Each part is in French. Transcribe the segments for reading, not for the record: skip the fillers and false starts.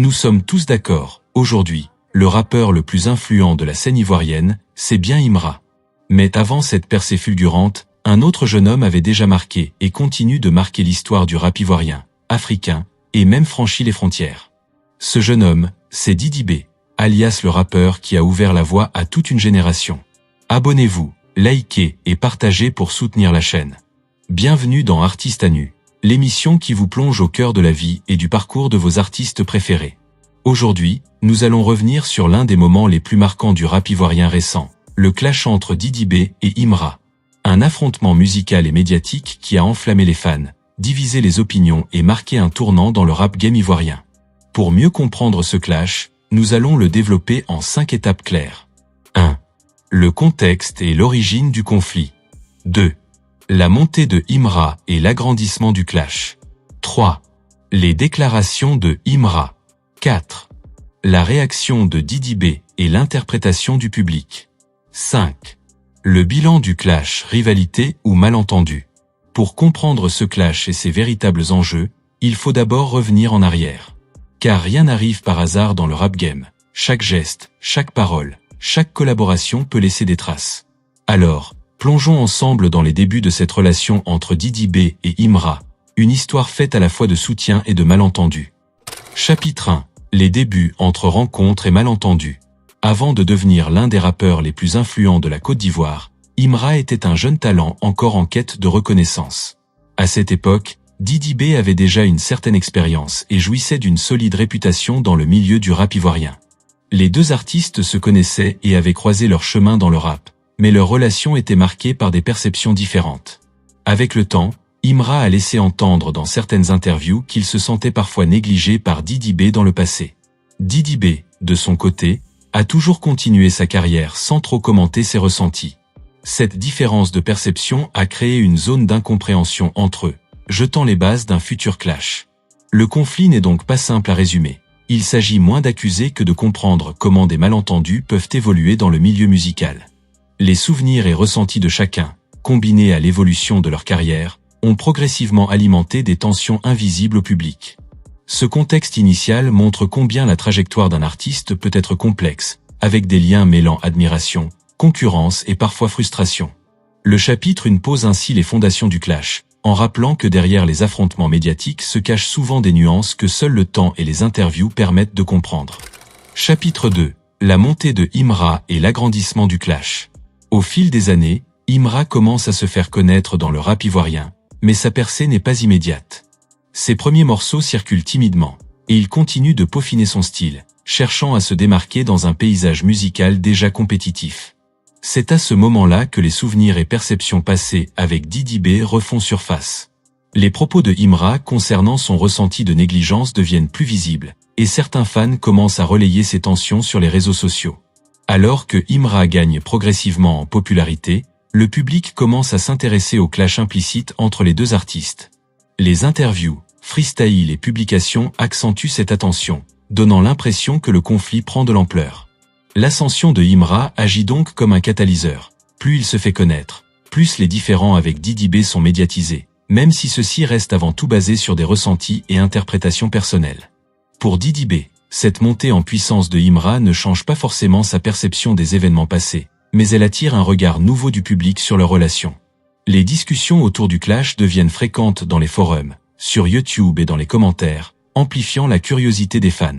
Nous sommes tous d'accord, aujourd'hui, le rappeur le plus influent de la scène ivoirienne, c'est bien Imra. Mais avant cette percée fulgurante, un autre jeune homme avait déjà marqué et continue de marquer l'histoire du rap ivoirien, africain, et même franchi les frontières. Ce jeune homme, c'est Didi B, alias le rappeur qui a ouvert la voie à toute une génération. Abonnez-vous, likez et partagez pour soutenir la chaîne. Bienvenue dans Artistes à nu, l'émission qui vous plonge au cœur de la vie et du parcours de vos artistes préférés. Aujourd'hui, nous allons revenir sur l'un des moments les plus marquants du rap ivoirien récent, le clash entre Didi B et Imra. Un affrontement musical et médiatique qui a enflammé les fans, divisé les opinions et marqué un tournant dans le rap game ivoirien. Pour mieux comprendre ce clash, nous allons le développer en 5 étapes claires. 1. Le contexte et l'origine du conflit. 2. La montée de Imra et l'agrandissement du clash. 3. Les déclarations de Imra. 4. La réaction de Didi B et l'interprétation du public. 5. Le bilan du clash, rivalité ou malentendu. Pour comprendre ce clash et ses véritables enjeux, il faut d'abord revenir en arrière. Car rien n'arrive par hasard dans le rap game. Chaque geste, chaque parole, chaque collaboration peut laisser des traces. Alors, plongeons ensemble dans les débuts de cette relation entre Didi B et Imra, une histoire faite à la fois de soutien et de malentendus. Chapitre 1. Les débuts entre rencontres et malentendus. Avant de devenir l'un des rappeurs les plus influents de la Côte d'Ivoire, Imra était un jeune talent encore en quête de reconnaissance. À cette époque, Didi B avait déjà une certaine expérience et jouissait d'une solide réputation dans le milieu du rap ivoirien. Les deux artistes se connaissaient et avaient croisé leur chemin dans le rap, mais leur relation était marquée par des perceptions différentes. Avec le temps, Imra a laissé entendre dans certaines interviews qu'il se sentait parfois négligé par Didi B dans le passé. Didi B, de son côté, a toujours continué sa carrière sans trop commenter ses ressentis. Cette différence de perception a créé une zone d'incompréhension entre eux, jetant les bases d'un futur clash. Le conflit n'est donc pas simple à résumer. Il s'agit moins d'accuser que de comprendre comment des malentendus peuvent évoluer dans le milieu musical. Les souvenirs et ressentis de chacun, combinés à l'évolution de leur carrière, ont progressivement alimenté des tensions invisibles au public. Ce contexte initial montre combien la trajectoire d'un artiste peut être complexe, avec des liens mêlant admiration, concurrence et parfois frustration. Le chapitre 1 pose ainsi les fondations du clash, en rappelant que derrière les affrontements médiatiques se cachent souvent des nuances que seul le temps et les interviews permettent de comprendre. Chapitre 2. La montée de Imra et l'agrandissement du clash. Au fil des années, Imra commence à se faire connaître dans le rap ivoirien, mais sa percée n'est pas immédiate. Ses premiers morceaux circulent timidement, et il continue de peaufiner son style, cherchant à se démarquer dans un paysage musical déjà compétitif. C'est à ce moment-là que les souvenirs et perceptions passées avec Didi B refont surface. Les propos de Imra concernant son ressenti de négligence deviennent plus visibles, et certains fans commencent à relayer ces tensions sur les réseaux sociaux. Alors que Imra gagne progressivement en popularité, le public commence à s'intéresser au clash implicite entre les deux artistes. Les interviews, freestyles et publications accentuent cette attention, donnant l'impression que le conflit prend de l'ampleur. L'ascension de Imra agit donc comme un catalyseur. Plus il se fait connaître, plus les différends avec Didi B sont médiatisés, même si ceux-ci restent avant tout basés sur des ressentis et interprétations personnelles. Pour Didi B, cette montée en puissance de Imra ne change pas forcément sa perception des événements passés, mais elle attire un regard nouveau du public sur leur relation. Les discussions autour du clash deviennent fréquentes dans les forums, sur YouTube et dans les commentaires, amplifiant la curiosité des fans.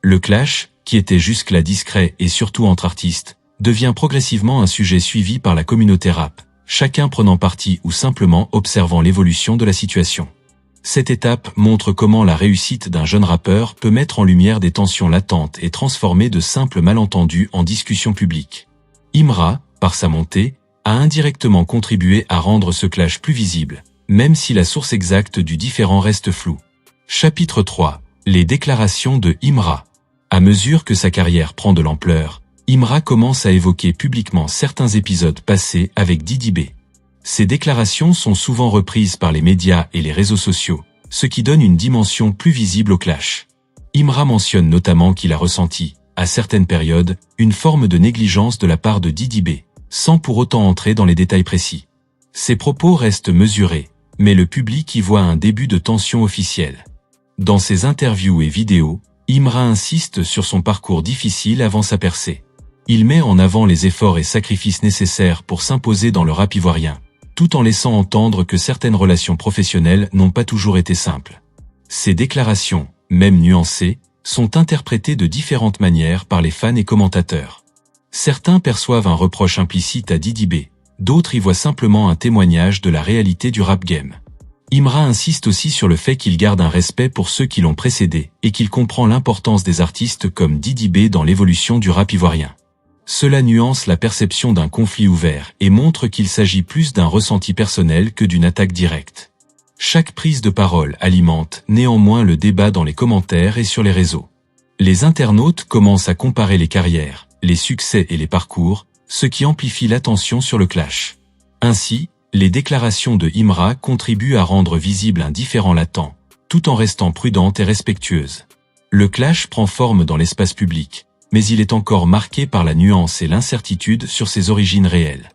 Le clash, qui était jusque-là discret et surtout entre artistes, devient progressivement un sujet suivi par la communauté rap, chacun prenant parti ou simplement observant l'évolution de la situation. Cette étape montre comment la réussite d'un jeune rappeur peut mettre en lumière des tensions latentes et transformer de simples malentendus en discussions publiques. Imra, par sa montée, a indirectement contribué à rendre ce clash plus visible, même si la source exacte du différend reste floue. Chapitre 3. Les déclarations de Imra. À mesure que sa carrière prend de l'ampleur, Imra commence à évoquer publiquement certains épisodes passés avec Didi B. Ces déclarations sont souvent reprises par les médias et les réseaux sociaux, ce qui donne une dimension plus visible au clash. Imra mentionne notamment qu'il a ressenti, à certaines périodes, une forme de négligence de la part de Didi B, sans pour autant entrer dans les détails précis. Ses propos restent mesurés, mais le public y voit un début de tension officielle. Dans ses interviews et vidéos, Imra insiste sur son parcours difficile avant sa percée. Il met en avant les efforts et sacrifices nécessaires pour s'imposer dans le rap ivoirien, tout en laissant entendre que certaines relations professionnelles n'ont pas toujours été simples. Ces déclarations, même nuancées, sont interprétées de différentes manières par les fans et commentateurs. Certains perçoivent un reproche implicite à Didi B, d'autres y voient simplement un témoignage de la réalité du rap game. Imra insiste aussi sur le fait qu'il garde un respect pour ceux qui l'ont précédé et qu'il comprend l'importance des artistes comme Didi B dans l'évolution du rap ivoirien. Cela nuance la perception d'un conflit ouvert et montre qu'il s'agit plus d'un ressenti personnel que d'une attaque directe. Chaque prise de parole alimente néanmoins le débat dans les commentaires et sur les réseaux. Les internautes commencent à comparer les carrières, les succès et les parcours, ce qui amplifie l'attention sur le clash. Ainsi, les déclarations de Imra contribuent à rendre visible un différend latent, tout en restant prudente et respectueuse. Le clash prend forme dans l'espace public, mais il est encore marqué par la nuance et l'incertitude sur ses origines réelles.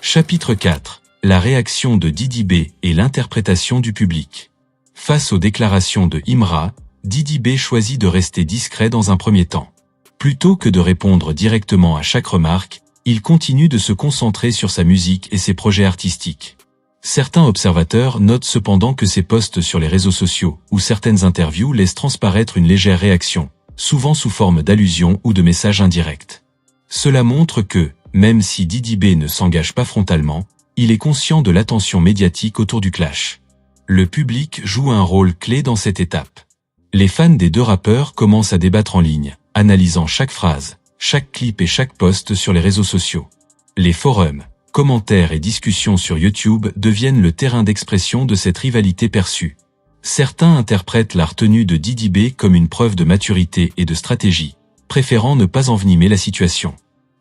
Chapitre 4. La réaction de Didi B et l'interprétation du public. Face aux déclarations de Imra, Didi B choisit de rester discret dans un premier temps. Plutôt que de répondre directement à chaque remarque, il continue de se concentrer sur sa musique et ses projets artistiques. Certains observateurs notent cependant que ses posts sur les réseaux sociaux ou certaines interviews laissent transparaître une légère réaction, souvent sous forme d'allusions ou de messages indirects. Cela montre que, même si Didi B ne s'engage pas frontalement, il est conscient de l'attention médiatique autour du clash. Le public joue un rôle clé dans cette étape. Les fans des deux rappeurs commencent à débattre en ligne, analysant chaque phrase, chaque clip et chaque post sur les réseaux sociaux. Les forums, commentaires et discussions sur YouTube deviennent le terrain d'expression de cette rivalité perçue. Certains interprètent la retenue de Didi B comme une preuve de maturité et de stratégie, préférant ne pas envenimer la situation.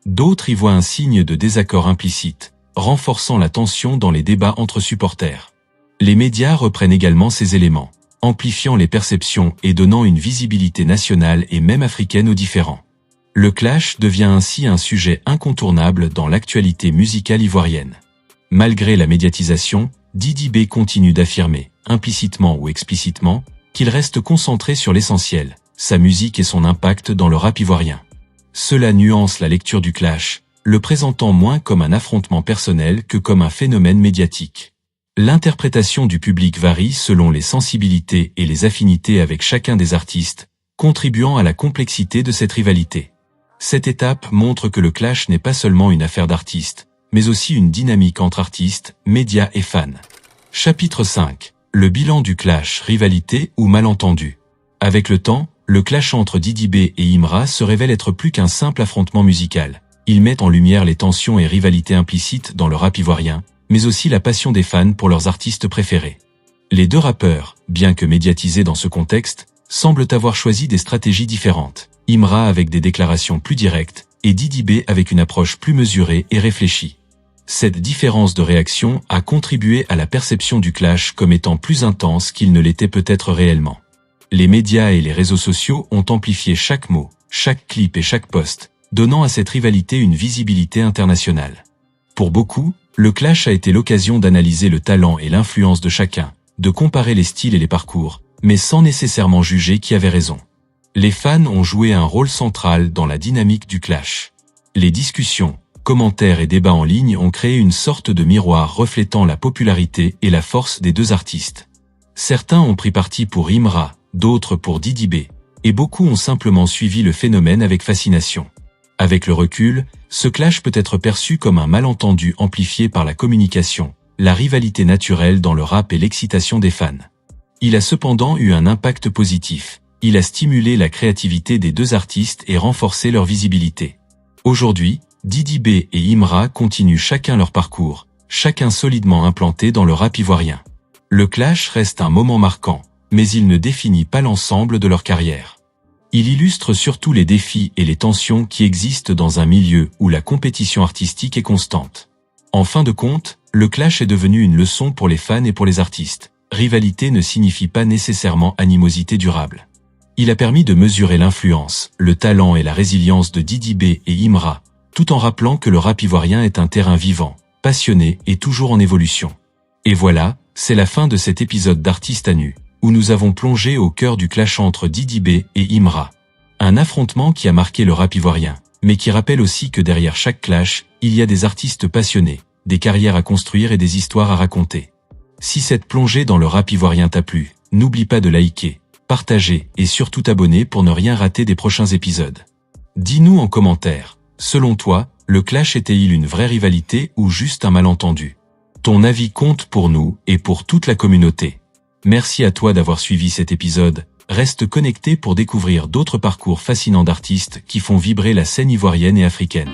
D'autres y voient un signe de désaccord implicite, renforçant la tension dans les débats entre supporters. Les médias reprennent également ces éléments, amplifiant les perceptions et donnant une visibilité nationale et même africaine aux différends. Le clash devient ainsi un sujet incontournable dans l'actualité musicale ivoirienne. Malgré la médiatisation, Didi B continue d'affirmer, implicitement ou explicitement, qu'il reste concentré sur l'essentiel, sa musique et son impact dans le rap ivoirien. Cela nuance la lecture du clash, le présentant moins comme un affrontement personnel que comme un phénomène médiatique. L'interprétation du public varie selon les sensibilités et les affinités avec chacun des artistes, contribuant à la complexité de cette rivalité. Cette étape montre que le clash n'est pas seulement une affaire d'artistes, mais aussi une dynamique entre artistes, médias et fans. Chapitre 5. Le bilan du clash, rivalité ou malentendu. Avec le temps, le clash entre Didi B et Imra se révèle être plus qu'un simple affrontement musical. Il met en lumière les tensions et rivalités implicites dans le rap ivoirien, mais aussi la passion des fans pour leurs artistes préférés. Les deux rappeurs, bien que médiatisés dans ce contexte, semblent avoir choisi des stratégies différentes. Imra avec des déclarations plus directes, et Didi B avec une approche plus mesurée et réfléchie. Cette différence de réaction a contribué à la perception du clash comme étant plus intense qu'il ne l'était peut-être réellement. Les médias et les réseaux sociaux ont amplifié chaque mot, chaque clip et chaque post, donnant à cette rivalité une visibilité internationale. Pour beaucoup, le clash a été l'occasion d'analyser le talent et l'influence de chacun, de comparer les styles et les parcours, mais sans nécessairement juger qui avait raison. Les fans ont joué un rôle central dans la dynamique du clash. Les discussions, commentaires et débats en ligne ont créé une sorte de miroir reflétant la popularité et la force des deux artistes. Certains ont pris parti pour Imra, d'autres pour Didi B, et beaucoup ont simplement suivi le phénomène avec fascination. Avec le recul, ce clash peut être perçu comme un malentendu amplifié par la communication, la rivalité naturelle dans le rap et l'excitation des fans. Il a cependant eu un impact positif. Il a stimulé la créativité des deux artistes et renforcé leur visibilité. Aujourd'hui, Didi B et Imra continuent chacun leur parcours, chacun solidement implanté dans le rap ivoirien. Le clash reste un moment marquant, mais il ne définit pas l'ensemble de leur carrière. Il illustre surtout les défis et les tensions qui existent dans un milieu où la compétition artistique est constante. En fin de compte, le clash est devenu une leçon pour les fans et pour les artistes. Rivalité ne signifie pas nécessairement animosité durable. Il a permis de mesurer l'influence, le talent et la résilience de Didi B et Imra, tout en rappelant que le rap ivoirien est un terrain vivant, passionné et toujours en évolution. Et voilà, c'est la fin de cet épisode d'Artistes à nu. où nous avons plongé au cœur du clash entre Didi B et Imra. Un affrontement qui a marqué le rap ivoirien, mais qui rappelle aussi que derrière chaque clash, il y a des artistes passionnés, des carrières à construire et des histoires à raconter. Si cette plongée dans le rap ivoirien t'a plu, n'oublie pas de liker, partager et surtout t'abonner pour ne rien rater des prochains épisodes. Dis-nous en commentaire, selon toi, le clash était-il une vraie rivalité ou juste un malentendu? Ton avis compte pour nous et pour toute la communauté. Merci à toi d'avoir suivi cet épisode, reste connecté pour découvrir d'autres parcours fascinants d'artistes qui font vibrer la scène ivoirienne et africaine.